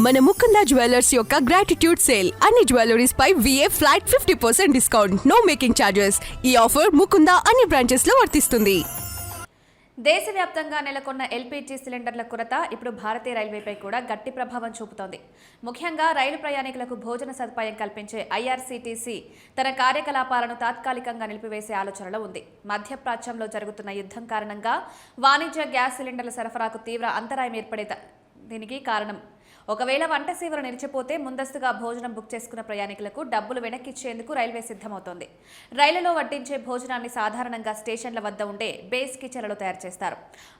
మన ముకుందా జ్యువెలర్స్ యొక్క gratitude sale అన్ని జ్యువెలరీస్ పై VA flat 50% discount, no making charges. ఈ ఆఫర్ ముకుందా అన్ని బ్రాంచెస్ లో వర్తిస్తుంది. దేశవ్యాప్తంగా నెలకొన్న LPG సిలిండర్ల కొరత ఇప్పుడు భారతీయ రైల్వేపై కూడా గట్టి ప్రభావం చూపుతోంది. ముఖ్యంగా రైలు ప్రయాణికులకు భోజన సదుపాయం కల్పించే IRCTC తన కార్యకలాపాలను తాత్కాలికంగా నిలిపివేసే ఆలోచనలో ఉంది. మధ్యప్రాచ్యంలో జరుగుతున్న యుద్ధం కారణంగా వాణిజ్య గ్యాస్ సిలిండర్ల సరఫరాకు తీవ్ర అంతరాయం ఏర్పడే దీనికి కారణం. ఒకవేళ వంట సేవలు నిలిచిపోతే ముందస్తుగా భోజనం బుక్ చేసుకున్న ప్రయాణికులకు డబ్బులు వెనక్కిచ్చేందుకు రైల్వే సిద్ధమవుతోంది. రైలులో వడ్డించే భోజనాన్ని సాధారణంగా స్టేషన్ల వద్ద ఉండే బేస్ కిచెన్లలో తయారు చేస్తారు.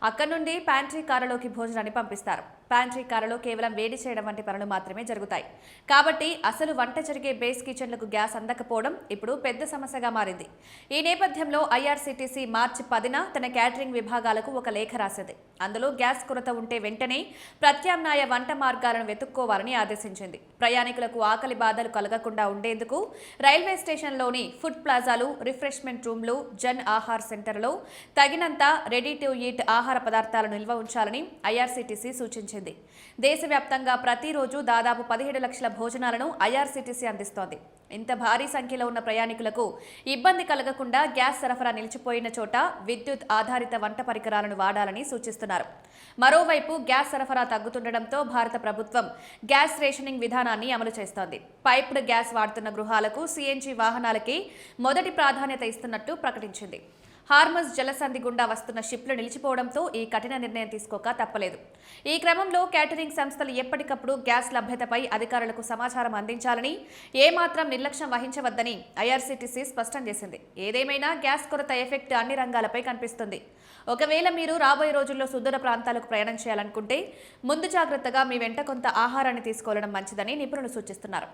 అక్కడి నుండి ప్యాంట్రీ కారులోకి భోజనాన్ని పంపిస్తారు. ప్యాంట్రీ కారులో కేవలం వేడి చేయడం వంటి పనులు మాత్రమే జరుగుతాయి. కాబట్టి అసలు వంట జరిగే బేస్ కిచెన్లకు గ్యాస్ అందకపోవడం ఇప్పుడు పెద్ద సమస్యగా మారింది. ఈ నేపథ్యంలో IRCTC మార్చి 10న తన క్యాటరింగ్ విభాగాలకు ఒక లేఖ రాసింది. అందులో గ్యాస్ కొరత ఉంటే వెంటనే ప్రత్యామ్నాయ వంట మార్గాలను వెతుక్కోవాలని ఆదేశించింది. ప్రయాణికులకు ఆకలి బాధలు కలగకుండా ఉండేందుకు రైల్వే స్టేషన్లోని ఫుడ్ ప్లాజాలు, రిఫ్రెష్మెంట్ రూమ్లు, జన్ ఆహార్ సెంటర్లో తగినంత రెడీ టు ఈట్ ఆహార పదార్థాలను నిల్వ ఉంచాలని IRCTC సూచించింది. దేశవ్యాప్తంగా ప్రతిరోజు దాదాపు 17 లక్షల భోజనాలను IRCTC అందిస్తోంది. ఇంత భారీ సంఖ్యలో ఉన్న ప్రయాణికులకు ఇబ్బంది కలగకుండా గ్యాస్ సరఫరా నిలిచిపోయిన చోట విద్యుత్ ఆధారిత వంట పరికరాలను వాడాలని సూచిస్తున్నారు. మరోవైపు గ్యాస్ సరఫరా తగ్గుతుండటంతో భారత ప్రభుత్వం గ్యాస్ రేషనింగ్ విధానాన్ని అమలు చేస్తోంది. పైప్డ్ గ్యాస్ వాడుతున్న గృహాలకు CNG వాహనాలకి మొదటి ప్రాధాన్యత ఇస్తున్నట్టు ప్రకటించింది. హార్మజ్ జలసంధి గుండా వస్తున్న షిప్లు నిలిచిపోవడంతో ఈ కఠిన నిర్ణయం తీసుకోక తప్పలేదు. ఈ క్రమంలో క్యాటరింగ్ సంస్థలు ఎప్పటికప్పుడు గ్యాస్ లభ్యతపై అధికారులకు సమాచారం అందించాలని, ఏమాత్రం నిర్లక్ష్యం వహించవద్దని IRCTC స్పష్టం చేసింది. ఏదేమైనా గ్యాస్ కొరత ఎఫెక్ట్ అన్ని రంగాలపై కనిపిస్తుంది. ఒకవేళ మీరు రాబోయే రోజుల్లో సుదూర ప్రాంతాలకు ప్రయాణం చేయాలనుకుంటే ముందు జాగ్రత్తగా మీ వెంట కొంత ఆహారాన్ని తీసుకోవడం మంచిదని నిపుణులు సూచిస్తున్నారు.